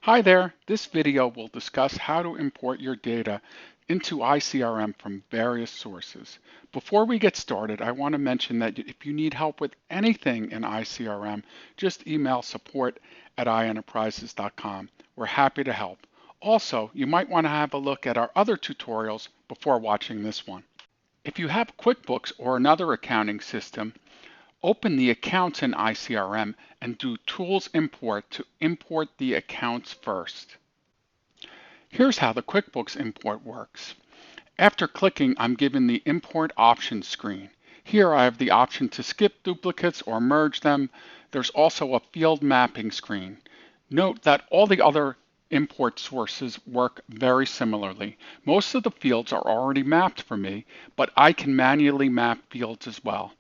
Hi there, this video will discuss how to import your data into iCRM from various sources. Before we get started, I want to mention that if you need help with anything in iCRM, just email support@ienterprises.com. We're happy to help. Also, you might want to have a look at our other tutorials before watching this one. If you have QuickBooks or another accounting system, open the accounts in iCRM and do Tools Import to import the accounts first. Here's how the QuickBooks import works. After clicking, I'm given the Import Options screen. Here I have the option to skip duplicates or merge them. There's also a field mapping screen. Note that all the other import sources work very similarly. Most of the fields are already mapped for me, but I can manually map fields as well.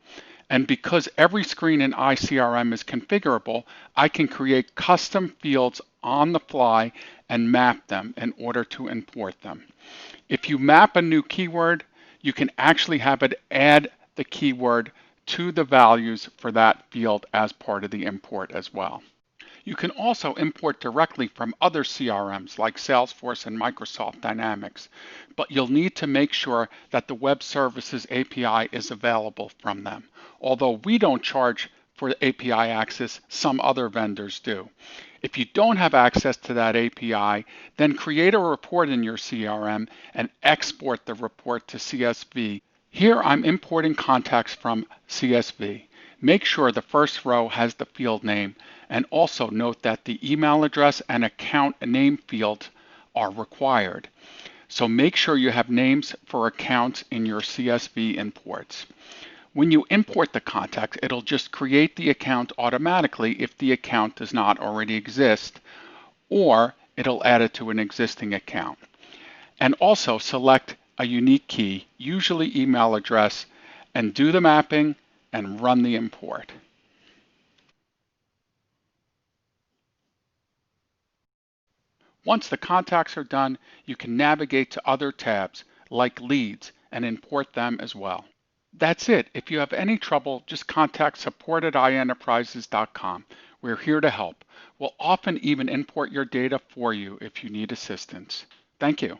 And because every screen in iCRM is configurable, I can create custom fields on the fly and map them in order to import them. If you map a new keyword, you can actually have it add the keyword to the values for that field as part of the import as well. You can also import directly from other CRMs like Salesforce and Microsoft Dynamics, but you'll need to make sure that the Web Services API is available from them. Although we don't charge for the API access, some other vendors do. If you don't have access to that API, then create a report in your CRM and export the report to CSV. Here I'm importing contacts from CSV. Make sure the first row has the field name, and also note that the email address and account name fields are required. So make sure you have names for accounts in your CSV imports. When you import the contact, it'll just create the account automatically if the account does not already exist, or it'll add it to an existing account. And also select a unique key, usually email address, and do the mapping and run the import. Once the contacts are done, you can navigate to other tabs like leads and import them as well. That's it. If you have any trouble, just contact support@ienterprises.com. We're here to help. We'll often even import your data for you if you need assistance. Thank you.